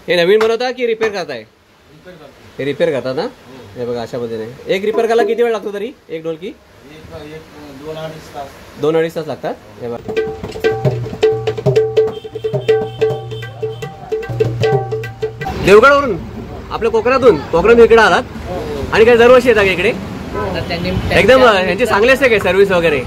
हे नवीन बनवता की रिपेअर करताय? हे रिपेअर करतात ना. हे बघा अशा पद्धतीने एक रिपेअर करायला किती वेळ लागतो तरी? एक ढोलकी 2-2.5 तास लागतात. हे बघा देवगडवरून आपल्या कोकणातून इकडे आलात आणि काय दरवर्षी येतात इकडे? एकदम यांची चांगली असते काय सर्व्हिस वगैरे?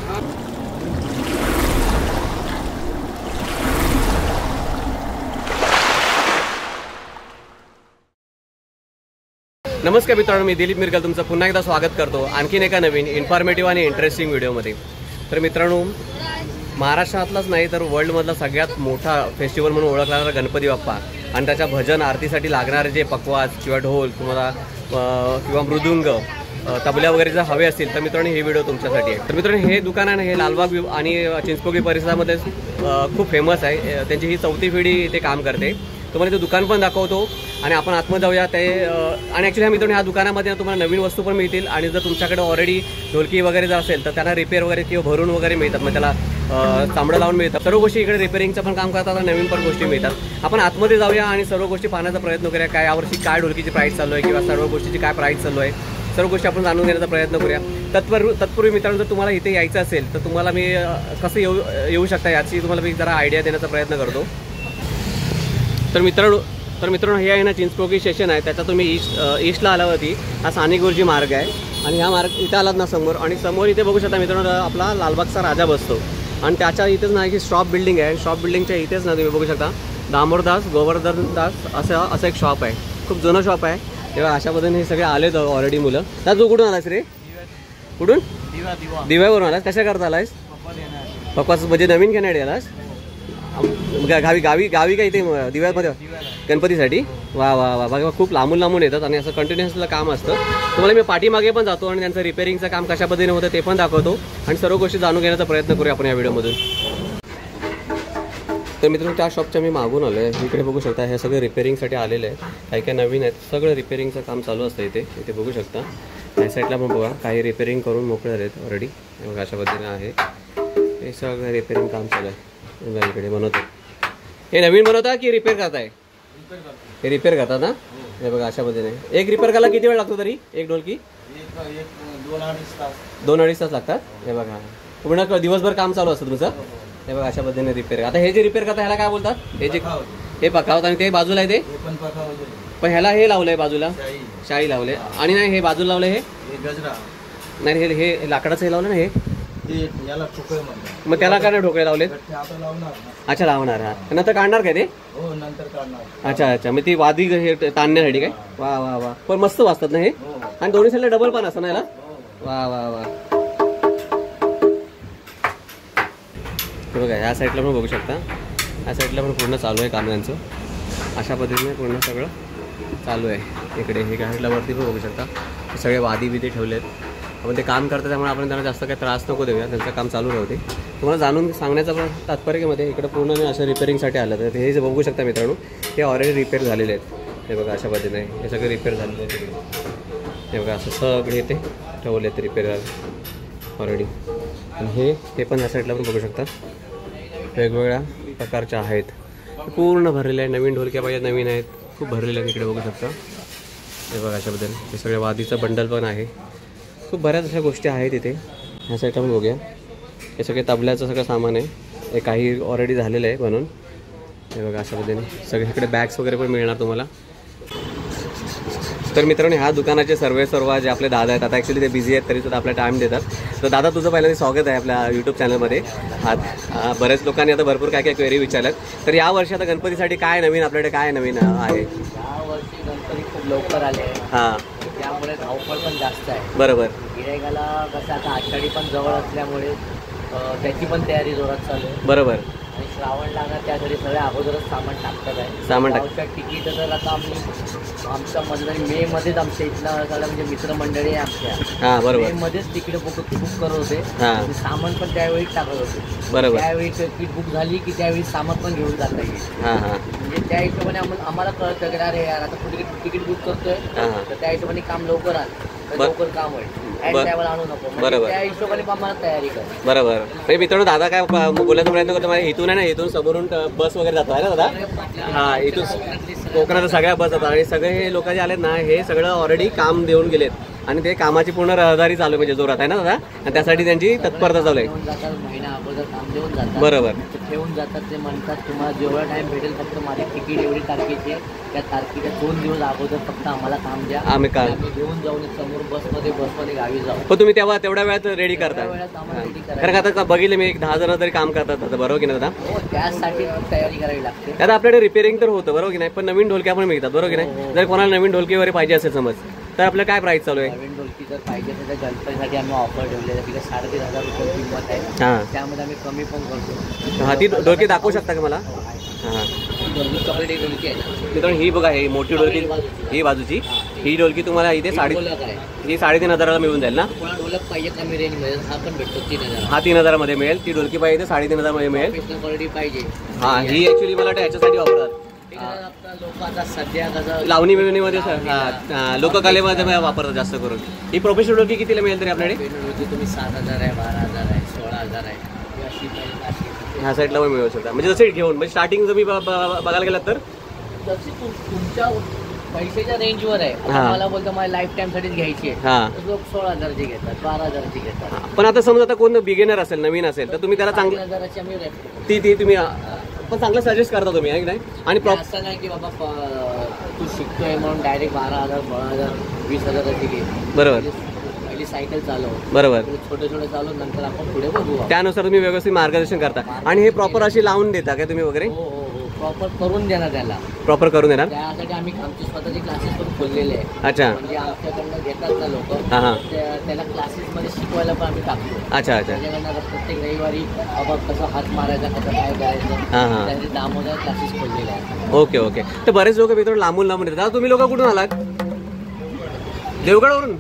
नमस्कार मित्रांनो, मी दिलीप मिरगल तुमचं पुन्हा एकदा स्वागत करतो आणखीन एका नवीन इन्फॉर्मेटिव्ह आणि इंटरेस्टिंग व्हिडिओमध्ये. तर मित्रांनो, महाराष्ट्रातलाच नाही तर वर्ल्डमधला सगळ्यात मोठा फेस्टिवल म्हणून ओळखला जाणारा गणपती बाप्पा आणि त्याच्या भजन आरतीसाठी लागणारे जे पकवाज किंवा ढोल तुम्हाला किंवा मृदुंग तबल्या वगैरे जर हवे असतील तर मित्रांनो हे व्हिडिओ तुमच्यासाठी आहे. तर मित्रांनो हे दुकान आहे ना, हे लालबाग आणि चिंचपोकळी परिसरामध्ये खूप फेमस आहे. त्यांची ही 4थी पिढी इथे काम करते. तुम्हाला ते दुकान पण दाखवतो आणि आपण आतमध्ये जाऊया ते. आणि ॲक्च्युली मित्रांनो ह्या दुकानामध्ये तुम्हाला नवीन वस्तू पण मिळतील आणि जर तुमच्याकडे ऑलरेडी ढोलकी वगैरे जर असेल तर त्यांना रिपेअर वगैरे किंवा भरून वगैरे मिळतात. मग त्याला चांबडं लावून मिळतात. सर्व गोष्टी इकडे रिपेअरिंगचं पण काम करतात आणि नवीन पण गोष्टी मिळतात. आपण आतमध्ये जाऊया आणि सर्व गोष्टी पाहण्याचा प्रयत्न करूया. काय यावर्षी काय ढोलकीची प्राईस चालू आहे किंवा सर्व गोष्टीची काय प्राईस चालू आहे, सर्व गोष्टी आपण जाणून घेण्याचा प्रयत्न करूया. तत्पूर्वी मित्रांनो, जर तुम्हाला इथे यायचं असेल तर तुम्हाला मी कसं येऊ शकता याची तुम्हाला मी जरा आयडिया देण्याचा प्रयत्न करतो. तर मित्रांनो हे आहे ना चिंचपोकळी स्टेशन आहे, त्याचा तुम्ही ईस्टला आल्यावरती हा साने गुरुजी मार्ग आहे आणि ह्या मार्ग इथे आलात ना समोर आणि समोर इथे बघू शकता मित्रांनो आपला लालबागचा राजा बसतो आणि त्याच्या इथेच ना की शॉप बिल्डिंग आहे. शॉप बिल्डिंगच्या इथेच ना तुम्ही बघू शकता दामोदरदास गोवर्धनदास असं एक शॉप आहे. खूप जुनं शॉप आहे. तेव्हा अशा पद्धतीने हे सगळे आलेत ऑलरेडी मुलं. तर तू कुठून आलास रे? कुठून? दिव्यावरून आलास. कशा करता आलास? पप्पाच म्हणजे नवीन घेण्यासाठी आलास? गावी का इथे दिव्यामध्ये गणपतीसाठी? वा वा वा. बघा खूप लांबून येतात आणि असं कंटिन्युअसलं काम असतं. तुम्हाला मी पाठीमागे पण जातो आणि त्यांचं रिपेअरिंगचं काम कशा पद्धतीने होतं ते पण दाखवतो आणि सर्व गोष्टी जाणून घेण्याचा प्रयत्न करूया आपण या व्हिडिओमधून. तर मित्रांनो त्या शॉपच्या मी मागून आलो आहे. इकडे बघू शकता हे सगळे रिपेअरिंगसाठी आलेले आहे. काही नवीन आहेत. सगळं रिपेअरिंगचं काम चालू असतं इथे बघू शकता. या साईडला पण बघा काही रिपेअरिंग करून मोकळे झाले आहेत ऑलरेडी. बघा अशा पद्धतीने आहे हे सगळं रिपेअरिंग काम चालू आहे. इकडे बनवतो. हे नवीन बनवता की रिपेअर करताय? हे रिपेअर करतात ना. हे बघा अशा पद्धतीने एक रिपेअर करायला किती वेळ लागतो तरी? एक ढोलकी 2-2.5 तास लागतात. हे बघा पूर्ण दिवसभर काम चालू असतं तुमचं. हे बघा अशा पद्धतीने रिपेअर. आता हे जे रिपेअर करतात ह्याला काय बोलतात? हे पकावत आणि ते बाजूला आहे ते पण ह्याला हे लावलंय बाजूला शाई लावले आणि नाही हे बाजूला लावलंय हे गजरा नाही हे लाकडाचं हे लावलं ना हे मग त्याला काय ढोकळे लावले? अच्छा लावणार. हा नंतर काढणार काय ते? अच्छा मग ती वादी हे ताणण्यासाठी काय? वा वा वा. पण मस्त वाजतात ना हे आणि दोन्ही साईडला डबल पण असतं ना याला. वा वा वा. बघा ह्या साईडला पण बघू शकता. ह्या साईडला पण पूर्ण चालू आहे काम त्यांचं. अशा पद्धतीने पूर्ण सगळं चालू आहे. इकडे हे साईडला वरती पण बघू शकता सगळे वादी बिदी ठेवले आहेत. आपण ते काम करतात त्यामुळे आपण त्यांना जास्त काही त्रास नको देऊया. त्यांचं काम चालू राहते. तुम्हाला जाणून सांगण्याचा पण तात्पर्यमध्ये इकडे पूर्ण असं रिपेअरिंगसाठी आलं. तर हे जे बघू शकता मित्रांनो हे ऑलरेडी रिपेअर झालेले आहेत. हे बघा अशा पद्धतीने हे सगळे रिपेअर झालेले आहेत. तिकडे हे बघा असं सगळे ते ठेवले आहेत रिपेअर ऑलरेडी. आणि हे पण या साईडला पण बघू शकता वेगवेगळ्या प्रकारच्या आहेत. पूर्ण भरलेले आहे. नवीन ढोलक्या पाहिजे नवीन आहेत. खूप भरलेले आहेत. इकडे बघू शकता हे बघा अशा पद्धतीने हे सगळे वादीचं बंडल पण आहे. खूप बऱ्याच अशा गोष्टी आहेत इथे. ह्या साईडला पण बघूया हे सगळे तबल्याचं सगळं सामान आहे. हे काही ऑलरेडी झालेलं आहे बनून. हे बघा अशा पद्धतीने सगळे इकडे बॅग्स वगैरे पण मिळणार तुम्हाला. तर मित्रांनो ह्या दुकानाचे सर्व जे आपले दादा आहेत आता ॲक्च्युली ते बिझी आहेत तरीसुद्धा आपला टाईम देतात. तर दादा तुझं पहिल्यांदा स्वागत आहे आपल्या यूट्यूब चॅनलमध्ये. बऱ्याच लोकांनी आता भरपूर काय क्वेरी विचारल्यात. तर या वर्षी आता गणपतीसाठी काय नवीन आपल्याकडे काय नवीन आहे? यावर्षी गणपती खूप लवकर आले. हां त्यामुळे धावपळ पण जास्त आहे. बरोबर. गिऱ्हाईकाला कसं आता आषाढी पण जवळ असल्यामुळे त्याची पण तयारी जोरात चालू आहे. बरोबर. आणि श्रावण लागणार त्यासाठी सगळे अगोदरच सामान टाकतात आहे. सामान तिकीट तर आता आमच्या मध्ये मध्येच आमच्या इथलं सगळं म्हणजे मित्रमंडळी आहे आमच्या. हां बरोबर. मध्येच तिकीट बुक करत होते. सामान पण त्यावेळी टाकत होते. बरोबर. त्यावेळी तिकीट बुक झाली की त्यावेळी सामान पण घेऊन जाता येईल. म्हणजे त्या हिशोबाने आम्हाला कळतं की अरे यार आता तिकीट बुक करतोय तर त्या हिशोबाने काम लवकर आलं लवकर काम होईल. त्यावेळेला आणू नको म्हणजे बरोबर. त्या हिशोबाने आम्हाला तयारी कर. बरोबर. म्हणजे मित्रांनो दादा काय बोलायचा प्रयत्न करतो मला इथून आहे ना, इथून समोरून बस वगैरे जातो आहे ना दादा. हा इथून कोकणात सगळ्या बस जातात आणि सगळे हे लोक जे आलेत ना हे सगळं ऑलरेडी काम देऊन गेलेत आणि ते कामाची पूर्ण रहदारी चालू म्हणजे जोरात आहे ना दादा, आणि त्यासाठी त्यांची तत्परता चालू आहे. महिना अगोदर काम देऊन जातात. बरोबर. ठेवून जातात. ते म्हणतात तुम्हाला जेवढा टाइम भेटेल फक्त माझी तिकीट एवढी तारखेची आहे, त्या तारखेच्या 2 दिवस अगोदर फक्त आम्हाला काम द्या, आम्ही काम घेऊन जाऊन समोर बसमध्ये गावी जाऊ. हो तुम्ही तेवढ्या वेळात रेडी करता. वेळात आम्हाला रेडी कारण का आता बघितलं मी 10 जण तरी काम करतात आता, बरोबर की नाही दादा. हो त्यासाठी तयारी करावी लागते. आता आपल्याकडे रिपेअरिंग तर होतं बरोबर की नाही, पण नवीन ढोलक्या पण मिळतात बरोबर की नाही. जर कोणाला नवीन ढोलकी वगैरे पाहिजे असेल समज तर आपलं काय प्राइस चालू आहे. नवीन ढोलकी जर पाहिजे असेल तर गणपतीसाठी आम्ही ऑफर ठेवलेली आहे. तिला 3,500 रुपये किंमत आहे. हां त्यामध्ये आम्ही कमी पण करतो. हा ती ढोलकी दाखवू शकता का मला. हां चॉकलेट ढोलकी आहे ना मित्रांनो ही बघा ही मोठी ढोलकी ही बाजूची ही ढोलकी तुम्हाला इथे ही 3,500 मिळून जाईल ना. कोणा ढोलक पाहिजे कमी रेंजमध्ये हा पण भेटतो 3,000. हा 3,000 मध्ये मिळेल. ती ढोलकी पाहिजे 3,500 मध्ये मिळेल. क्वालिटी पाहिजे. हा ही ऍक्च्युली मला वाटतं ह्याच्यासाठी वापरतात. लोक आता सध्या कसं लावणी बिवणीमध्ये लोककलेमध्ये वापरतात जास्त करून. ही प्रोफेशनल ढोलकी कितीला मिळेल तरी आपल्याकडे. तुम्ही 7,000 आहे, 12,000 आहे, 16,000 आहे. ह्या साईडला पण मिळू शकता म्हणजे जसे घेऊन म्हणजे स्टार्टिंग तुम्ही बघायला गेलात तर जशी तुमच्या पैशाच्या रेंजवर आहे. मला बोलतो मला लाईफ टाइम साठीच घ्यायची आहे. लोक 16,000ची घेतात, 12,000ची घेतात. पण आता समजा आता कोण बिगिनर असेल नवीन असेल तर तुम्ही त्याला चांगलं 3,000ची आम्ही रेट ती तुम्ही पण चांगलं सजेस्ट करता तुम्ही आहे की नाही. आणि असं नाही की बाबा तू शिकतोय म्हणून डायरेक्ट 12,000, 16,000, 20,000ची घे. बरोबर. पहिली सायकल चालव. बरोबर. छोटे छोटे चालू नंतर आपण पुढे बघू. त्यानुसार तुम्ही व्यवस्थित मार्गदर्शन करता आणि हे प्रॉपर अशी लावून देता का तुम्ही वगैरे. प्रॉपर करून देणार त्याला. प्रॉपर करून देणार. त्यासाठी आम्ही आमचे स्वतःचे क्लासेस पण खोललेले आहे. अच्छा. म्हणजे आमच्याकडनं घेतात ना लोक त्याला क्लासेसमध्ये शिकवायला पण आम्ही टाकतो. अच्छा. त्याच्याकडनं प्रत्येक रविवारी बाबा कसं हात मारायचा कसं काय करायचं त्यासाठी दामोदर क्लासेस खोललेले आहे. ओके. तर बरेच लोक मित्र लांबून येतात. तुम्ही लोक कुठून आलात. देवगडवरून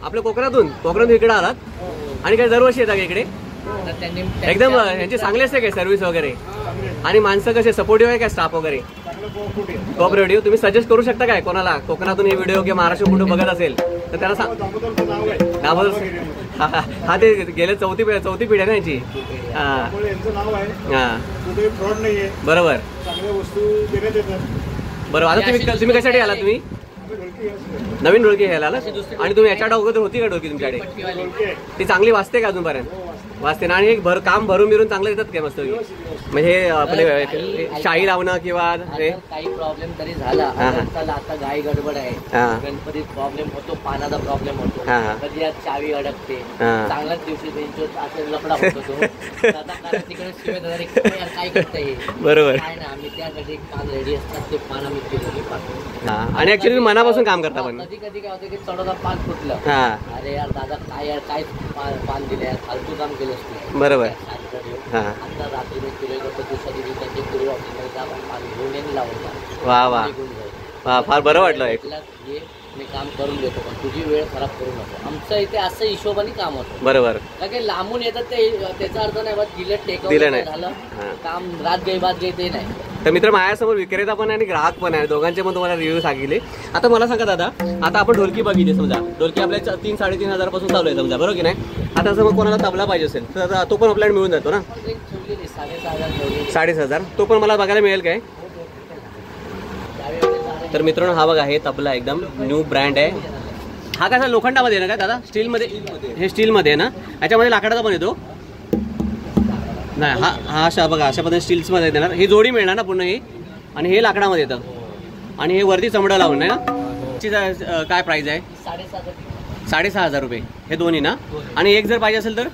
आपल्या कोकणातून इकडे आलात आणि काय दरवर्षी येतात इकडे. एकदम यांची चांगली असते काय सर्व्हिस वगैरे आणि माणसं कसे सपोर्टिव्ह आहे काय स्टाफ वगैरे कोऑपरेटिव्ह. तुम्ही सजेस्ट करू शकता काय कोणाला कोकणातून हे व्हिडिओ किंवा महाराष्ट्र कुठे बघत असेल तर त्याला दामोदर. हा ते गेले चौथी पिढी आहे ना यांची. बरोबर. आता तुम्ही कशासाठी आला. तुम्ही नवीन ढोलकी घ्यायला आला आणि तुम्ही याच्या अगोदर होती का ढोलकी तुमच्याकडे. ती चांगली वाजते का अजूनपर्यंत. वाजते ना. आणि एक काम भरून बिरून चांगलं येतात काय मस्त म्हणजे आपले शाही लावणं किंवा काही प्रॉब्लेम तरी झाला आता गाई गडबड आहे गणपतीत प्रॉब्लेम होतो पाण्याचा प्रॉब्लेम होतो कधी यात चावी अडकते चांगल्याच दिवशी त्यांच्यावर लफडा होतो तिकडे शिवाय काय करता येईल. बरोबर. काय ना आम्ही त्यासाठी पान रेडी असतात ते पान आम्ही पाठवतो आणि ऍक्च्युली मनापासून काम करता. पण कधी कधी काय होतं की चढवता पान फुटलं. अरे यार दादा काय पान दिले फालतू काम केलं असतं. बरोबर. आता रात्री वा फार बरं वाटलं. मी काम करून देतो पण तुझी वेळ खराब करू नको. आमचं इथे असं हिशोबाने काम होतं. बरोबर. काही लांबून येतात ते त्याचा अर्थ नाही दिलं नाही झालं काम रात गई ते नाही. तर मित्र माझ्यासमोर विक्रेता पण आहे आणि ग्राहक पण आहे दोघांचे पण तुम्हाला रिव्ह्यू सांगितले. आता मला सांगा दादा आता आपण ढोलकी बघितली समजा ढोलकी आपल्या 3-3,500 पासून चालू आहे समजा बरोबर की नाही. आता समजा कोणाला तबला पाहिजे असेल तर तो पण आपल्याला मिळून जातो ना. 6,500 तो पण मला बघायला मिळेल काय. तर मित्रांनो हा बघा हे तबला एकदम न्यू ब्रँड आहे. हा कसा लोखंडामध्ये आहे ना काय दादा. स्टीलमध्ये. हे स्टीलमध्ये आहे ना. याच्यामध्ये लाकडाचा पण येतो नाही. हा अशा बघा अशा पद्धतीने स्टील्समध्ये देणार. ही जोडी मिळणार ना पूर्ण ही आणि हे लाकडामध्ये येतं आणि हे वरती चमडा लावून आहे ना. काय प्राइस आहे. 6,500 रुपये हे दोन्ही ना. आणि एक जर पाहिजे असेल तर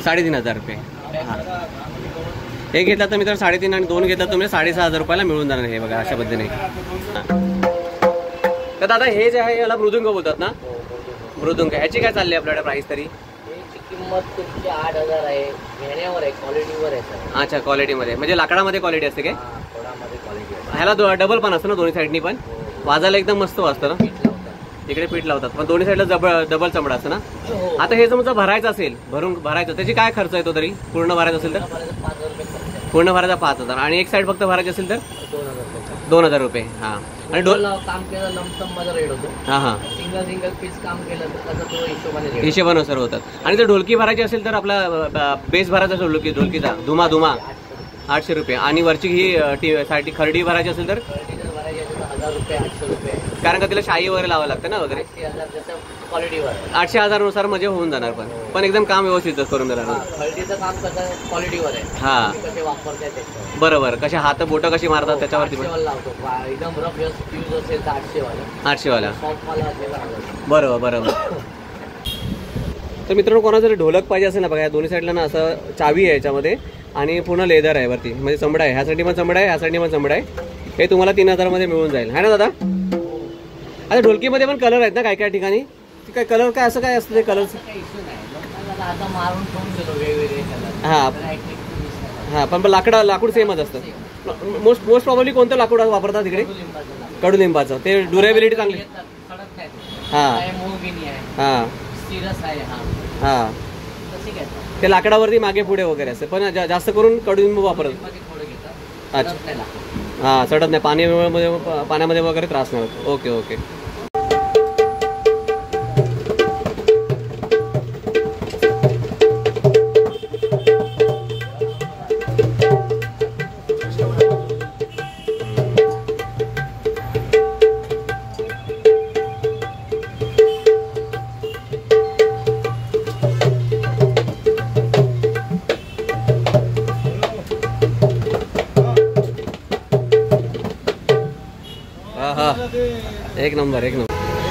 3,500 रुपये. एक घेतला तर मित्र 3,500 आणि 2 घेतला तुम्ही 6,500 रुपयाला मिळून जाणार. हे बघा अशा पद्धतीने. तर दादा हे जे आहे याला मृदुंग बोलतात ना. मृदुंग ह्याची काय चालली आपल्याकडे प्राइस तरी. किंमत तुमची 8,000 आहे. घेण्यावर आहे क्वालिटीवर आहे सर. अच्छा क्वालिटीमध्ये म्हणजे लाकडामध्ये क्वालिटी असते काय. ह्याला डबल पण असतं ना दोन्ही साईडनी पण. वाजायला एकदम मस्त वाजतं ना. इकडे पीठ लावतात पण दोन्ही साईडला डबल चमडा असतं ना. आता हे समजा भरायचं असेल भरून भरायचं त्याची काय खर्च येतो तरी पूर्ण भरायचं असेल तर. पूर्ण भरायचा 5,000 आणि एक साईड फक्त भरायची असेल तर 2,000 रुपये. हां. आणि ढोल काम केलं लमसम मध्ये रेट होतो. हां हां. सिंगल पीस काम केलं तर त्याचा तो हिशोबाने हिशोबाने सर होतात. आणि जर ढोलकी भरायची असेल तर आपला बेस भरायचा असेल ढोलकीचा धुमा 800 रुपये. आणि वरची ही साठी खरडी भरायची असेल तर 1,000 रुपये 800 रुपये. कारण का तिला शाई वगैरे लावावं लागतं ना वगैरे. क्वालिटीवर 800-1000 नुसार म्हणजे होऊन जाणार. पण एकदम काम व्यवस्थित करून देणार. खरेदीचं काम कसं क्वालिटीवर आहे. हां कसे वापरतात त्याच्यावर. बरोबर. कसे हात बोटं कशी मारतात त्याच्यावरती पण. 800 लावतो. एकदम रफ यूज असेल तर 800 वाला. सॉफ्ट वाला असेल तर बरोबर. तर मित्रांनो, कोणाला जर ढोलक पाहिजे असेल ना, बघा दोन्ही साईडला ना असं चावी आहे याच्यामध्ये आणि पूर्ण लेदर आहे वरती, म्हणजे चमडा आहे. ह्यासाठी पण चमडा आहे, ह्यासाठी पण चमडा आहे. हे तुम्हाला 3,000 मध्ये मिळून जाईल, है ना दादा? आता ढोलकीमध्ये पण कलर आहेत ना काय काय ठिकाणी? काय कलर काय असं काय असतं ते कलर? हां पण लाकूड सेमच असतं. मोस्ट प्रॉब्ली कोणतं लाकूड वापरतात तिकडे? कडुलिंबाचं. ते ड्युरेबिलिटी चांगली. हां हां हां. ते लाकडावरती मागे पुढे वगैरे असते, पण जास्त करून कडुलिंब वापरतात. अच्छा. हां चढत नाही पाण्यामध्ये वगैरे त्रास नाही होत. ओके. एक नंबर.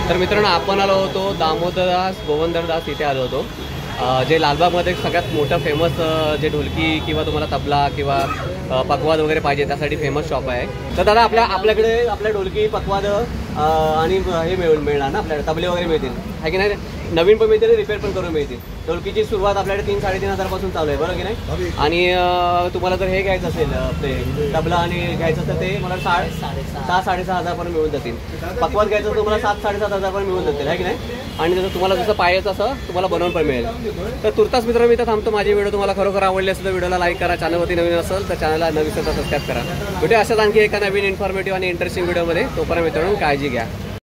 तर मित्रांनो, आपण आलो होतो दामोदरदास गोवंदरदास इथे आलो होतो, जे लालबागमध्ये सगळ्यात मोठं फेमस जे ढोलकी किंवा तुम्हाला तबला किंवा पकवाद वगैरे पाहिजे त्यासाठी फेमस शॉप आहे. तर दादा आपल्याकडे आपल्या ढोलकी पकवाद आणि हे मिळणार ना, आपल्याकडे तबले वगैरे मिळतील आहे की नाही? नवीन पण मिळतील, रिपेअर पण करून मिळतील. ढोलकीची सुरुवात आपल्याकडे 3-3,500 पासून चालू आहे, बरोबर की नाही? आणि तुम्हाला जर हे घ्यायचं असेल ते तबला आणि घ्यायचं तर ते मला 6,500 पर्यंत मिळून जातील. पकवाद घ्यायचं तर तुम्हाला 7,000-7,500 पर्यंत मिळून जातील, आहे की नाही? आणि जसं तुम्हाला जसं पाहिजे तसं तुम्हाला बनवून पण मिळेल. तर तुर्तास मित्रांनो, मी इथं थांबतो. माझी व्हिडिओ तुम्हाला खरोखर आवडली असेल तर व्हिडिओला लाईक करा, चॅनलवरती नवीन असेल तर चॅनलला नवीन सबस्क्राईब करा. भेटूया अशाच आणखी एका नवीन इन्फॉर्मेटिव्ह आणि इंटरेस्टिंग व्हिडिओमध्ये. तोपर्यंत मित्रांनो काळजी घ्या.